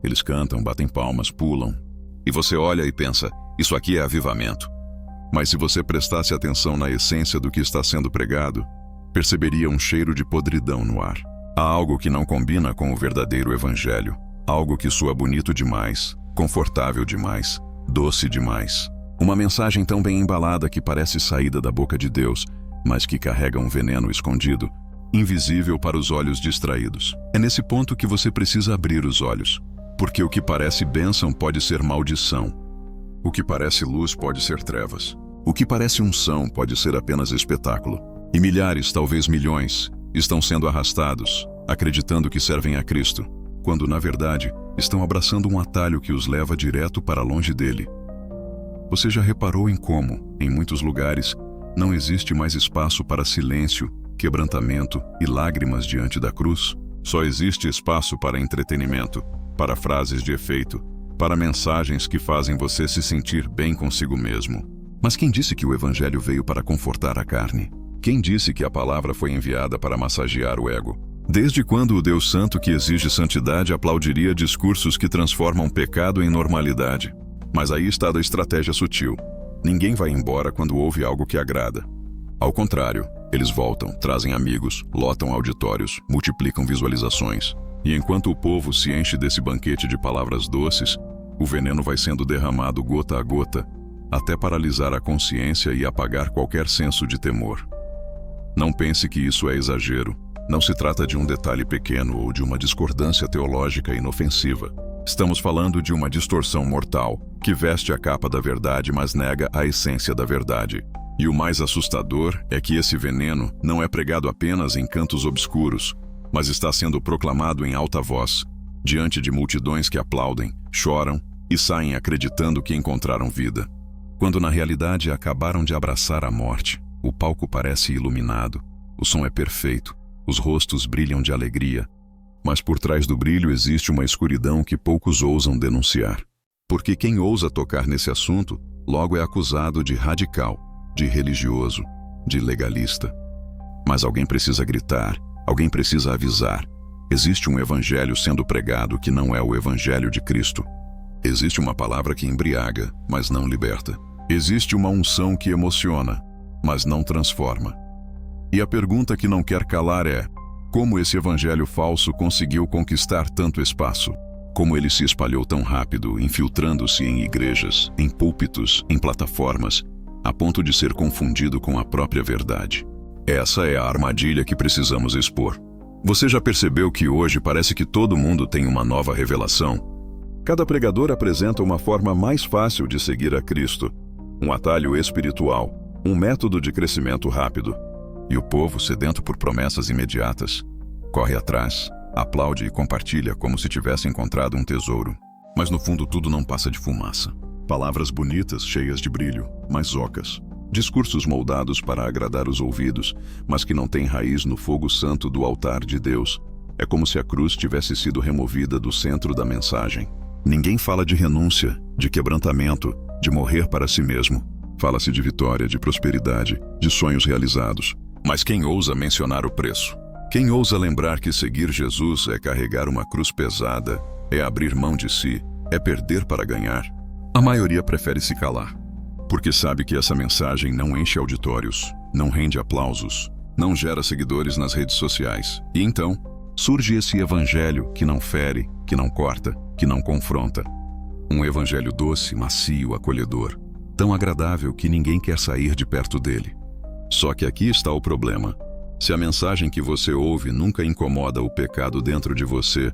Eles cantam, batem palmas, pulam. E você olha e pensa, isso aqui é avivamento. Mas se você prestasse atenção na essência do que está sendo pregado, perceberia um cheiro de podridão no ar. Há algo que não combina com o verdadeiro evangelho. Algo que soa bonito demais, confortável demais, doce demais. Uma mensagem tão bem embalada que parece saída da boca de Deus, mas que carrega um veneno escondido, invisível para os olhos distraídos. É nesse ponto que você precisa abrir os olhos, porque o que parece bênção pode ser maldição. O que parece luz pode ser trevas. O que parece unção pode ser apenas espetáculo. E milhares, talvez milhões, estão sendo arrastados, acreditando que servem a Cristo, quando, na verdade, estão abraçando um atalho que os leva direto para longe dele. Você já reparou em como, em muitos lugares, não existe mais espaço para silêncio, quebrantamento e lágrimas diante da cruz? Só existe espaço para entretenimento, para frases de efeito, para mensagens que fazem você se sentir bem consigo mesmo. Mas quem disse que o evangelho veio para confortar a carne? Quem disse que a palavra foi enviada para massagear o ego? Desde quando o Deus Santo que exige santidade aplaudiria discursos que transformam pecado em normalidade? Mas aí está a estratégia sutil. Ninguém vai embora quando ouve algo que agrada. Ao contrário, eles voltam, trazem amigos, lotam auditórios, multiplicam visualizações. E enquanto o povo se enche desse banquete de palavras doces, o veneno vai sendo derramado gota a gota, até paralisar a consciência e apagar qualquer senso de temor. Não pense que isso é exagero. Não se trata de um detalhe pequeno ou de uma discordância teológica inofensiva. Estamos falando de uma distorção mortal, que veste a capa da verdade, mas nega a essência da verdade. E o mais assustador é que esse veneno não é pregado apenas em cantos obscuros, mas está sendo proclamado em alta voz, diante de multidões que aplaudem, choram e saem acreditando que encontraram vida. Quando na realidade acabaram de abraçar a morte, o palco parece iluminado, o som é perfeito, os rostos brilham de alegria, mas por trás do brilho existe uma escuridão que poucos ousam denunciar. Porque quem ousa tocar nesse assunto, logo é acusado de radical, de religioso, de legalista. Mas alguém precisa gritar, alguém precisa avisar. Existe um evangelho sendo pregado que não é o evangelho de Cristo. Existe uma palavra que embriaga, mas não liberta. Existe uma unção que emociona, mas não transforma. E a pergunta que não quer calar é: como esse evangelho falso conseguiu conquistar tanto espaço? Como ele se espalhou tão rápido, infiltrando-se em igrejas, em púlpitos, em plataformas, a ponto de ser confundido com a própria verdade? Essa é a armadilha que precisamos expor. Você já percebeu que hoje parece que todo mundo tem uma nova revelação? Cada pregador apresenta uma forma mais fácil de seguir a Cristo, um atalho espiritual, um método de crescimento rápido. E o povo, sedento por promessas imediatas, corre atrás, aplaude e compartilha como se tivesse encontrado um tesouro. Mas no fundo tudo não passa de fumaça. Palavras bonitas, cheias de brilho, mas ocas. Discursos moldados para agradar os ouvidos, mas que não têm raiz no fogo santo do altar de Deus. É como se a cruz tivesse sido removida do centro da mensagem. Ninguém fala de renúncia, de quebrantamento, de morrer para si mesmo. Fala-se de vitória, de prosperidade, de sonhos realizados. Mas quem ousa mencionar o preço? Quem ousa lembrar que seguir Jesus é carregar uma cruz pesada, é abrir mão de si, é perder para ganhar? A maioria prefere se calar, porque sabe que essa mensagem não enche auditórios, não rende aplausos, não gera seguidores nas redes sociais. E então, surge esse evangelho que não fere, que não corta, que não confronta. Um evangelho doce, macio, acolhedor, tão agradável que ninguém quer sair de perto dele. Só que aqui está o problema. Se a mensagem que você ouve nunca incomoda o pecado dentro de você,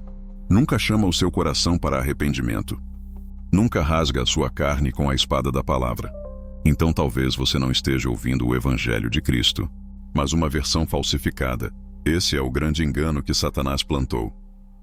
nunca chama o seu coração para arrependimento, nunca rasga a sua carne com a espada da palavra, então talvez você não esteja ouvindo o evangelho de Cristo, mas uma versão falsificada. Esse é o grande engano que Satanás plantou.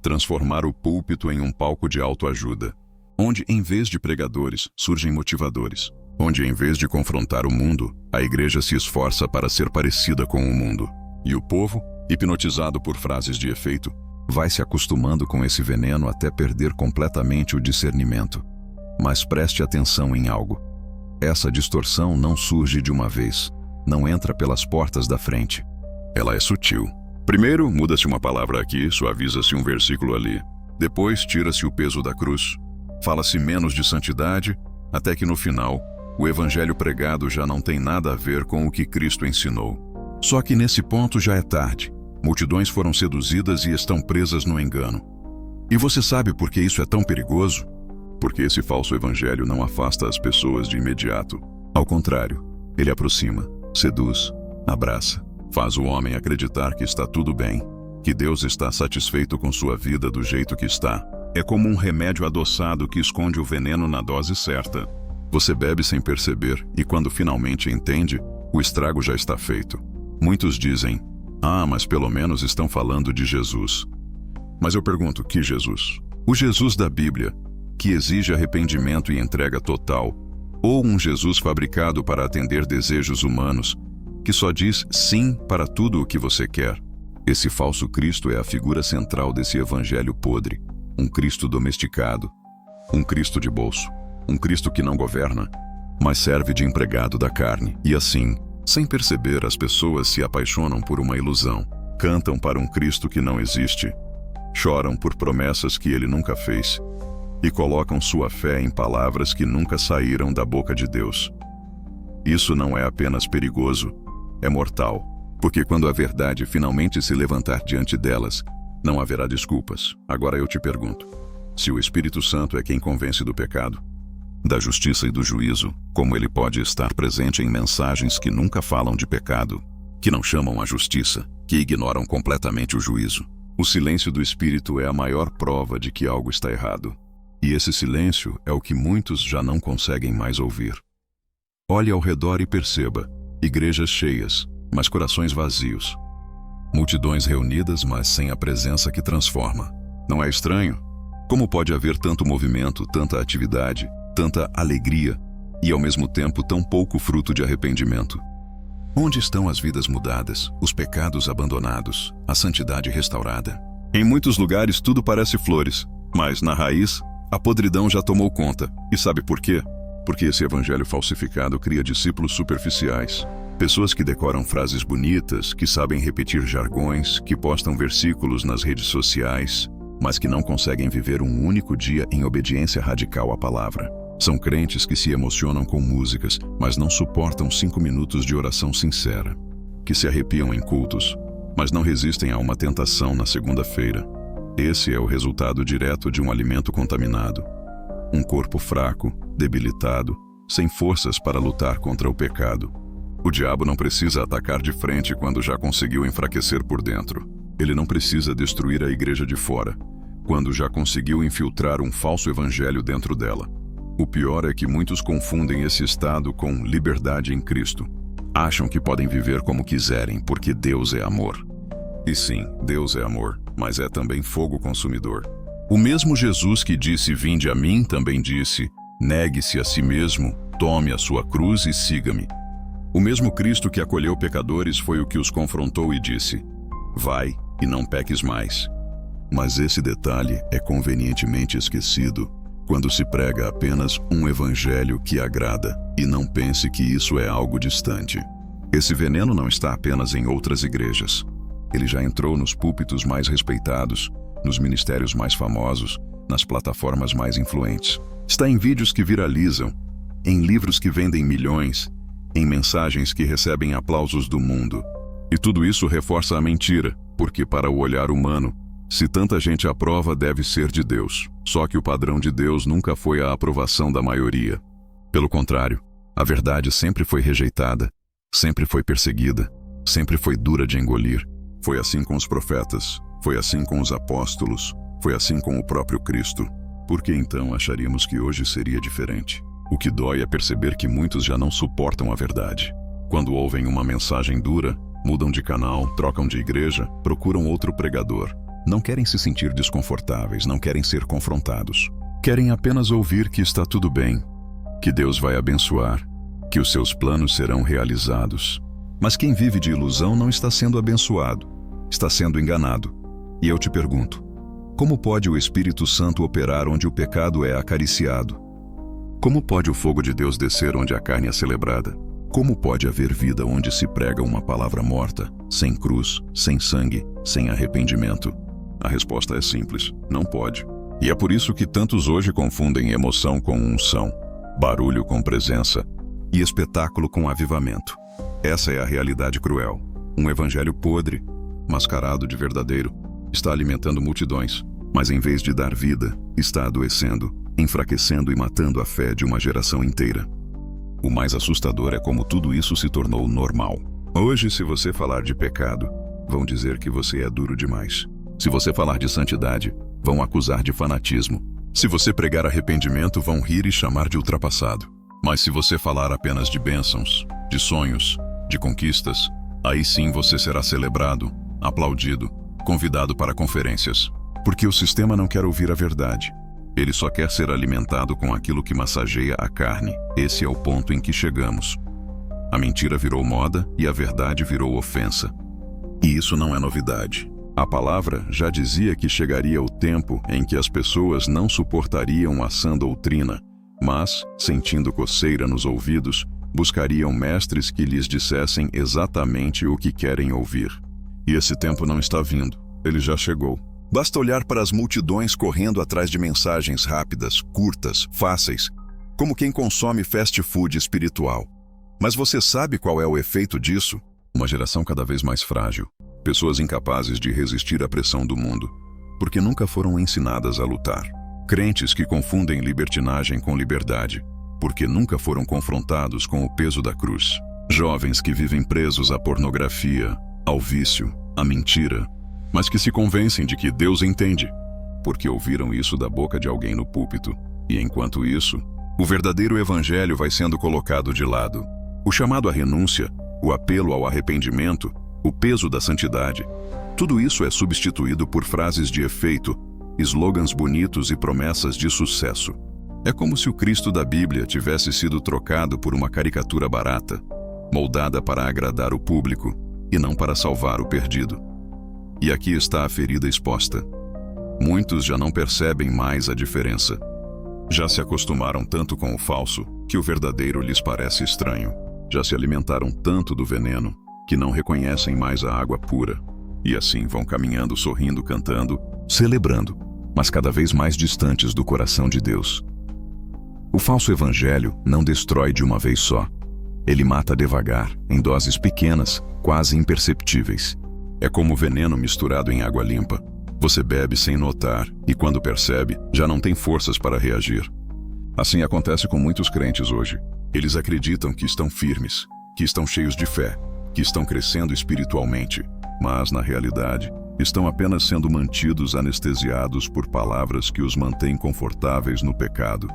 Transformar o púlpito em um palco de autoajuda, onde em vez de pregadores surgem motivadores. Onde em vez de confrontar o mundo, a igreja se esforça para ser parecida com o mundo. E o povo, hipnotizado por frases de efeito, vai se acostumando com esse veneno até perder completamente o discernimento. Mas preste atenção em algo. Essa distorção não surge de uma vez, não entra pelas portas da frente. Ela é sutil. Primeiro, muda-se uma palavra aqui, suaviza-se um versículo ali. Depois tira-se o peso da cruz. Fala-se menos de santidade, até que no final, o evangelho pregado já não tem nada a ver com o que Cristo ensinou. Só que nesse ponto já é tarde. Multidões foram seduzidas e estão presas no engano. E você sabe por que isso é tão perigoso? Porque esse falso evangelho não afasta as pessoas de imediato. Ao contrário, ele aproxima, seduz, abraça, faz o homem acreditar que está tudo bem, que Deus está satisfeito com sua vida do jeito que está. É como um remédio adoçado que esconde o veneno na dose certa. Você bebe sem perceber e quando finalmente entende, o estrago já está feito. Muitos dizem, mas pelo menos estão falando de Jesus. Mas eu pergunto, que Jesus? O Jesus da Bíblia, que exige arrependimento e entrega total, ou um Jesus fabricado para atender desejos humanos, que só diz sim para tudo o que você quer? Esse falso Cristo é a figura central desse evangelho podre, um Cristo domesticado, um Cristo de bolso, um Cristo que não governa, mas serve de empregado da carne. E assim, sem perceber, as pessoas se apaixonam por uma ilusão, cantam para um Cristo que não existe, choram por promessas que ele nunca fez e colocam sua fé em palavras que nunca saíram da boca de Deus. Isso não é apenas perigoso, é mortal, porque quando a verdade finalmente se levantar diante delas, não haverá desculpas. Agora eu te pergunto, se o Espírito Santo é quem convence do pecado, da justiça e do juízo, como ele pode estar presente em mensagens que nunca falam de pecado, que não chamam a justiça, que ignoram completamente o juízo? O silêncio do Espírito é a maior prova de que algo está errado. E esse silêncio é o que muitos já não conseguem mais ouvir. Olhe ao redor e perceba, igrejas cheias, mas corações vazios. Multidões reunidas, mas sem a presença que transforma. Não é estranho? Como pode haver tanto movimento, tanta atividade, tanta alegria e ao mesmo tempo tão pouco fruto de arrependimento? Onde estão as vidas mudadas, os pecados abandonados, a santidade restaurada? Em muitos lugares tudo parece flores, mas na raiz, a podridão já tomou conta. E sabe por quê? Porque esse evangelho falsificado cria discípulos superficiais. Pessoas que decoram frases bonitas, que sabem repetir jargões, que postam versículos nas redes sociais, mas que não conseguem viver um único dia em obediência radical à palavra. São crentes que se emocionam com músicas, mas não suportam 5 minutos de oração sincera. Que se arrepiam em cultos, mas não resistem a uma tentação na segunda-feira. Esse é o resultado direto de um alimento contaminado. Um corpo fraco, debilitado, sem forças para lutar contra o pecado. O diabo não precisa atacar de frente quando já conseguiu enfraquecer por dentro. Ele não precisa destruir a igreja de fora, quando já conseguiu infiltrar um falso evangelho dentro dela. O pior é que muitos confundem esse estado com liberdade em Cristo. Acham que podem viver como quiserem porque Deus é amor. E sim, Deus é amor, mas é também fogo consumidor. O mesmo Jesus que disse, vinde a mim, também disse, negue-se a si mesmo, tome a sua cruz e siga-me. O mesmo Cristo que acolheu pecadores foi o que os confrontou e disse, vai e não peques mais. Mas esse detalhe é convenientemente esquecido quando se prega apenas um evangelho que agrada, e não pense que isso é algo distante. Esse veneno não está apenas em outras igrejas. Ele já entrou nos púlpitos mais respeitados, nos ministérios mais famosos, nas plataformas mais influentes. Está em vídeos que viralizam, em livros que vendem milhões, em mensagens que recebem aplausos do mundo. E tudo isso reforça a mentira, porque para o olhar humano, se tanta gente aprova, deve ser de Deus. Só que o padrão de Deus nunca foi a aprovação da maioria. Pelo contrário, a verdade sempre foi rejeitada, sempre foi perseguida, sempre foi dura de engolir. Foi assim com os profetas, foi assim com os apóstolos, foi assim com o próprio Cristo. Por que então acharíamos que hoje seria diferente? O que dói é perceber que muitos já não suportam a verdade. Quando ouvem uma mensagem dura, mudam de canal, trocam de igreja, procuram outro pregador. Não querem se sentir desconfortáveis, não querem ser confrontados. Querem apenas ouvir que está tudo bem, que Deus vai abençoar, que os seus planos serão realizados. Mas quem vive de ilusão não está sendo abençoado, está sendo enganado. E eu te pergunto, como pode o Espírito Santo operar onde o pecado é acariciado? Como pode o fogo de Deus descer onde a carne é celebrada? Como pode haver vida onde se prega uma palavra morta, sem cruz, sem sangue, sem arrependimento? A resposta é simples: não pode. E é por isso que tantos hoje confundem emoção com unção, barulho com presença e espetáculo com avivamento. Essa é a realidade cruel. Um evangelho podre, mascarado de verdadeiro, está alimentando multidões, mas em vez de dar vida, está adoecendo, enfraquecendo e matando a fé de uma geração inteira. O mais assustador é como tudo isso se tornou normal. Hoje, se você falar de pecado, vão dizer que você é duro demais. Se você falar de santidade, vão acusar de fanatismo. Se você pregar arrependimento, vão rir e chamar de ultrapassado. Mas se você falar apenas de bênçãos, de sonhos, de conquistas, aí sim você será celebrado, aplaudido, convidado para conferências. Porque o sistema não quer ouvir a verdade. Ele só quer ser alimentado com aquilo que massageia a carne. Esse é o ponto em que chegamos. A mentira virou moda e a verdade virou ofensa. E isso não é novidade. A palavra já dizia que chegaria o tempo em que as pessoas não suportariam a sã doutrina, mas, sentindo coceira nos ouvidos, buscariam mestres que lhes dissessem exatamente o que querem ouvir. E esse tempo não está vindo, ele já chegou. Basta olhar para as multidões correndo atrás de mensagens rápidas, curtas, fáceis, como quem consome fast food espiritual. Mas você sabe qual é o efeito disso? Uma geração cada vez mais frágil. Pessoas incapazes de resistir à pressão do mundo, porque nunca foram ensinadas a lutar. Crentes que confundem libertinagem com liberdade, porque nunca foram confrontados com o peso da cruz. Jovens que vivem presos à pornografia, ao vício, à mentira, mas que se convencem de que Deus entende, porque ouviram isso da boca de alguém no púlpito. E enquanto isso, o verdadeiro evangelho vai sendo colocado de lado. O chamado à renúncia, o apelo ao arrependimento, o peso da santidade, tudo isso é substituído por frases de efeito, slogans bonitos e promessas de sucesso. É como se o Cristo da Bíblia tivesse sido trocado por uma caricatura barata, moldada para agradar o público e não para salvar o perdido. E aqui está a ferida exposta. Muitos já não percebem mais a diferença. Já se acostumaram tanto com o falso que o verdadeiro lhes parece estranho. Já se alimentaram tanto do veneno que não reconhecem mais a água pura. E assim vão caminhando, sorrindo, cantando, celebrando, mas cada vez mais distantes do coração de Deus. O falso evangelho não destrói de uma vez só. Ele mata devagar, em doses pequenas, quase imperceptíveis. É como veneno misturado em água limpa. Você bebe sem notar e, quando percebe, já não tem forças para reagir. Assim acontece com muitos crentes hoje. Eles acreditam que estão firmes, que estão cheios de fé, que estão crescendo espiritualmente, mas, na realidade, estão apenas sendo mantidos anestesiados por palavras que os mantêm confortáveis no pecado.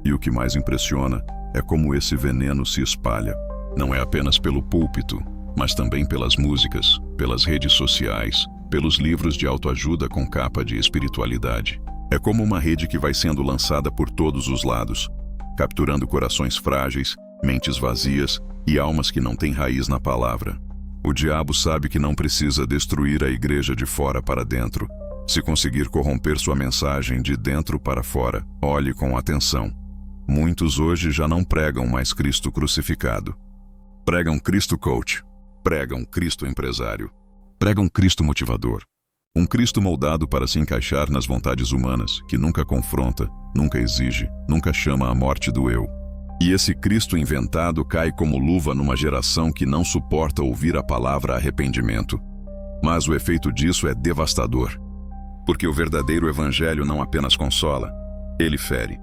E o que mais impressiona é como esse veneno se espalha. Não é apenas pelo púlpito, mas também pelas músicas, pelas redes sociais, pelos livros de autoajuda com capa de espiritualidade. É como uma rede que vai sendo lançada por todos os lados, capturando corações frágeis, mentes vazias e almas que não têm raiz na palavra. O diabo sabe que não precisa destruir a igreja de fora para dentro. Se conseguir corromper sua mensagem de dentro para fora, olhe com atenção. Muitos hoje já não pregam mais Cristo crucificado. Pregam Cristo coach. Pregam Cristo empresário. Pregam Cristo motivador. Um Cristo moldado para se encaixar nas vontades humanas, que nunca confronta, nunca exige, nunca chama a morte do eu. E esse Cristo inventado cai como luva numa geração que não suporta ouvir a palavra arrependimento. Mas o efeito disso é devastador. Porque o verdadeiro evangelho não apenas consola, ele fere.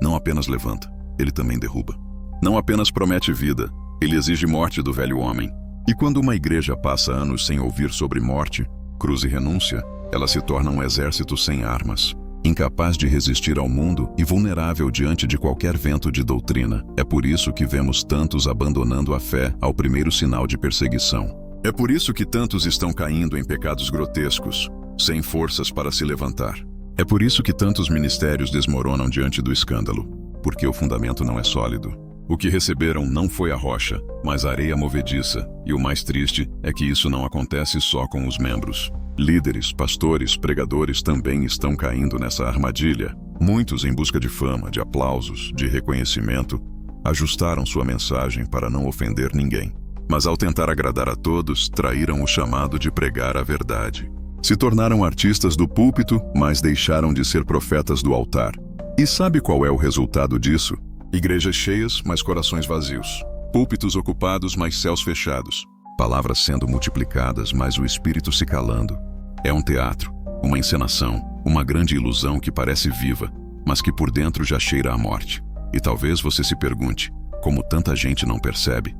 Não apenas levanta, ele também derruba. Não apenas promete vida, ele exige morte do velho homem. E quando uma igreja passa anos sem ouvir sobre morte, cruz e renúncia, ela se torna um exército sem armas, incapaz de resistir ao mundo e vulnerável diante de qualquer vento de doutrina. É por isso que vemos tantos abandonando a fé ao primeiro sinal de perseguição. É por isso que tantos estão caindo em pecados grotescos, sem forças para se levantar. É por isso que tantos ministérios desmoronam diante do escândalo, porque o fundamento não é sólido. O que receberam não foi a rocha, mas a areia movediça, e o mais triste é que isso não acontece só com os membros. Líderes, pastores, pregadores também estão caindo nessa armadilha. Muitos, em busca de fama, de aplausos, de reconhecimento, ajustaram sua mensagem para não ofender ninguém. Mas ao tentar agradar a todos, traíram o chamado de pregar a verdade. Se tornaram artistas do púlpito, mas deixaram de ser profetas do altar. E sabe qual é o resultado disso? Igrejas cheias, mas corações vazios. Púlpitos ocupados, mas céus fechados. Palavras sendo multiplicadas, mas o espírito se calando. É um teatro, uma encenação, uma grande ilusão que parece viva, mas que por dentro já cheira a morte. E talvez você se pergunte, como tanta gente não percebe?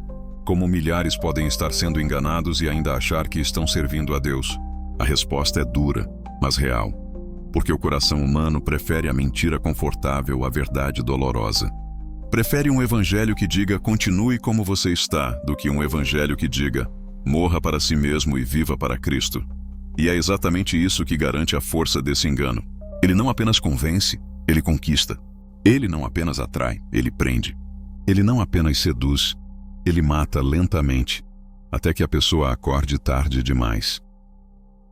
Como milhares podem estar sendo enganados e ainda achar que estão servindo a Deus? A resposta é dura, mas real. Porque o coração humano prefere a mentira confortável à verdade dolorosa. Prefere um evangelho que diga continue como você está, do que um evangelho que diga morra para si mesmo e viva para Cristo. E é exatamente isso que garante a força desse engano. Ele não apenas convence, ele conquista. Ele não apenas atrai, ele prende. Ele não apenas seduz, ele mata lentamente, até que a pessoa acorde tarde demais.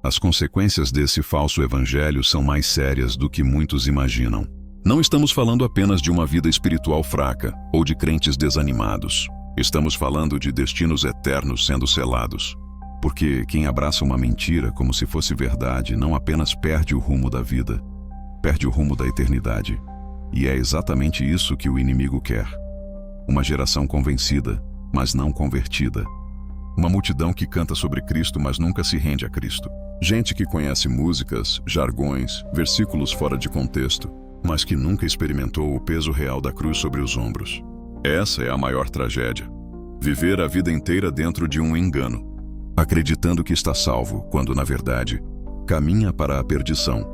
As consequências desse falso evangelho são mais sérias do que muitos imaginam. Não estamos falando apenas de uma vida espiritual fraca ou de crentes desanimados. Estamos falando de destinos eternos sendo selados. Porque quem abraça uma mentira como se fosse verdade não apenas perde o rumo da vida, perde o rumo da eternidade. E é exatamente isso que o inimigo quer. Uma geração convencida, mas não convertida. Uma multidão que canta sobre Cristo, mas nunca se rende a Cristo. Gente que conhece músicas, jargões, versículos fora de contexto, mas que nunca experimentou o peso real da cruz sobre os ombros. Essa é a maior tragédia. Viver a vida inteira dentro de um engano, acreditando que está salvo, quando, na verdade, caminha para a perdição.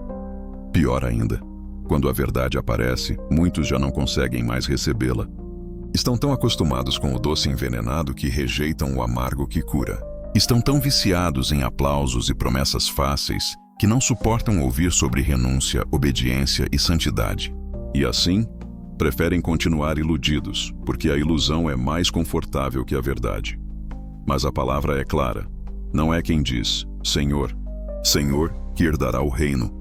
Pior ainda, quando a verdade aparece, muitos já não conseguem mais recebê-la. Estão tão acostumados com o doce envenenado que rejeitam o amargo que cura. Estão tão viciados em aplausos e promessas fáceis que não suportam ouvir sobre renúncia, obediência e santidade. E assim, preferem continuar iludidos, porque a ilusão é mais confortável que a verdade. Mas a palavra é clara. Não é quem diz, Senhor, Senhor, que herdará o reino,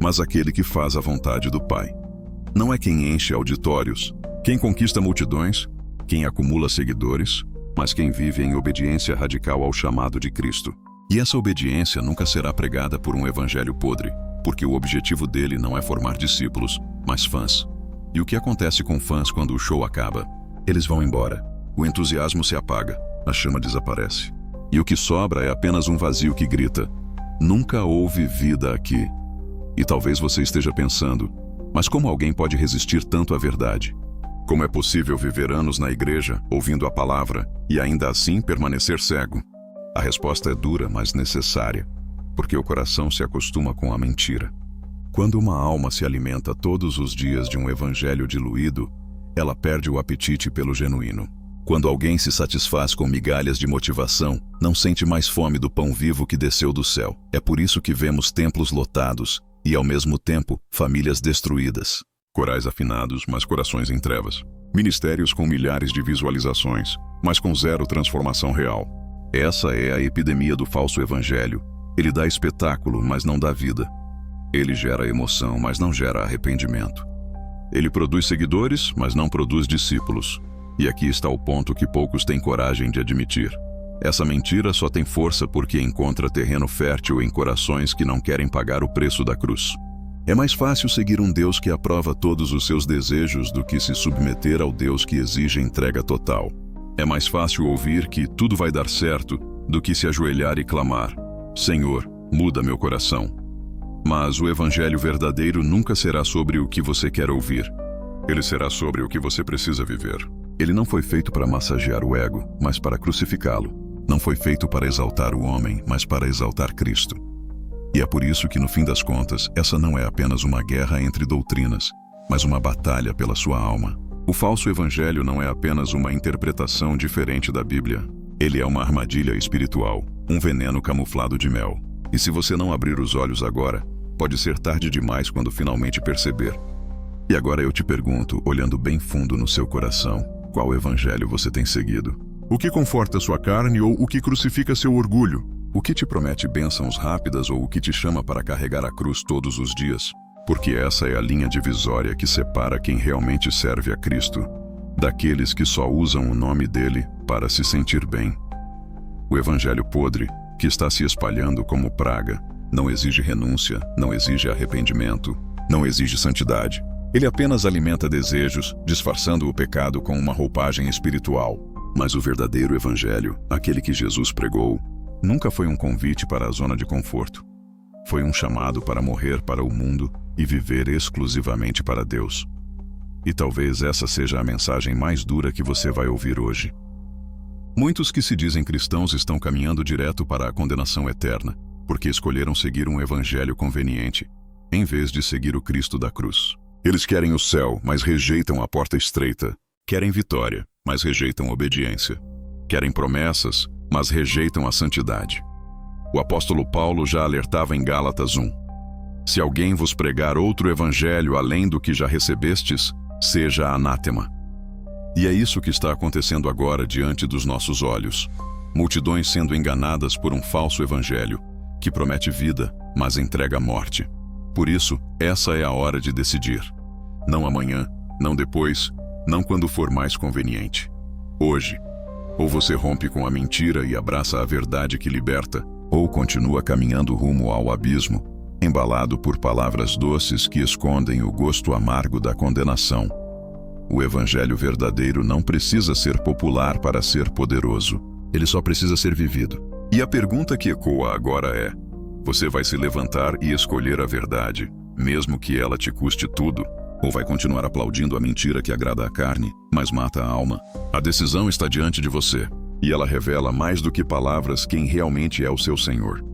mas aquele que faz a vontade do Pai. Não é quem enche auditórios, quem conquista multidões, quem acumula seguidores, mas quem vive em obediência radical ao chamado de Cristo. E essa obediência nunca será pregada por um evangelho podre, porque o objetivo dele não é formar discípulos, mas fãs. E o que acontece com fãs quando o show acaba? Eles vão embora. O entusiasmo se apaga, a chama desaparece. E o que sobra é apenas um vazio que grita, nunca houve vida aqui. E talvez você esteja pensando, mas como alguém pode resistir tanto à verdade? Como é possível viver anos na igreja, ouvindo a palavra, e ainda assim permanecer cego? A resposta é dura, mas necessária, porque o coração se acostuma com a mentira. Quando uma alma se alimenta todos os dias de um evangelho diluído, ela perde o apetite pelo genuíno. Quando alguém se satisfaz com migalhas de motivação, não sente mais fome do pão vivo que desceu do céu. É por isso que vemos templos lotados e, ao mesmo tempo, famílias destruídas. Corais afinados, mas corações em trevas. Ministérios com milhares de visualizações, mas com zero transformação real. Essa é a epidemia do falso evangelho. Ele dá espetáculo, mas não dá vida. Ele gera emoção, mas não gera arrependimento. Ele produz seguidores, mas não produz discípulos. E aqui está o ponto que poucos têm coragem de admitir. Essa mentira só tem força porque encontra terreno fértil em corações que não querem pagar o preço da cruz. É mais fácil seguir um Deus que aprova todos os seus desejos do que se submeter ao Deus que exige entrega total. É mais fácil ouvir que tudo vai dar certo do que se ajoelhar e clamar, Senhor, muda meu coração. Mas o evangelho verdadeiro nunca será sobre o que você quer ouvir. Ele será sobre o que você precisa viver. Ele não foi feito para massagear o ego, mas para crucificá-lo. Não foi feito para exaltar o homem, mas para exaltar Cristo. E é por isso que, no fim das contas, essa não é apenas uma guerra entre doutrinas, mas uma batalha pela sua alma. O falso evangelho não é apenas uma interpretação diferente da Bíblia. Ele é uma armadilha espiritual, um veneno camuflado de mel. E se você não abrir os olhos agora, pode ser tarde demais quando finalmente perceber. E agora eu te pergunto, olhando bem fundo no seu coração, qual evangelho você tem seguido? O que conforta sua carne ou o que crucifica seu orgulho? O que te promete bênçãos rápidas ou o que te chama para carregar a cruz todos os dias? Porque essa é a linha divisória que separa quem realmente serve a Cristo daqueles que só usam o nome dele para se sentir bem. O evangelho podre, que está se espalhando como praga, não exige renúncia, não exige arrependimento, não exige santidade. Ele apenas alimenta desejos, disfarçando o pecado com uma roupagem espiritual. Mas o verdadeiro evangelho, aquele que Jesus pregou, nunca foi um convite para a zona de conforto. Foi um chamado para morrer para o mundo e viver exclusivamente para Deus. E talvez essa seja a mensagem mais dura que você vai ouvir hoje. Muitos que se dizem cristãos estão caminhando direto para a condenação eterna, porque escolheram seguir um evangelho conveniente, em vez de seguir o Cristo da cruz. Eles querem o céu, mas rejeitam a porta estreita. Querem vitória, mas rejeitam obediência. Querem promessas, mas rejeitam a santidade. O apóstolo Paulo já alertava em Gálatas 1. Se alguém vos pregar outro evangelho além do que já recebestes, seja anátema. E é isso que está acontecendo agora diante dos nossos olhos. Multidões sendo enganadas por um falso evangelho, que promete vida, mas entrega morte. Por isso, essa é a hora de decidir. Não amanhã, não depois, não quando for mais conveniente. Hoje. Ou você rompe com a mentira e abraça a verdade que liberta, ou continua caminhando rumo ao abismo, embalado por palavras doces que escondem o gosto amargo da condenação. O evangelho verdadeiro não precisa ser popular para ser poderoso. Ele só precisa ser vivido. E a pergunta que ecoa agora é: você vai se levantar e escolher a verdade, mesmo que ela te custe tudo? Ou vai continuar aplaudindo a mentira que agrada a carne, mas mata a alma? A decisão está diante de você, e ela revela mais do que palavras quem realmente é o seu Senhor.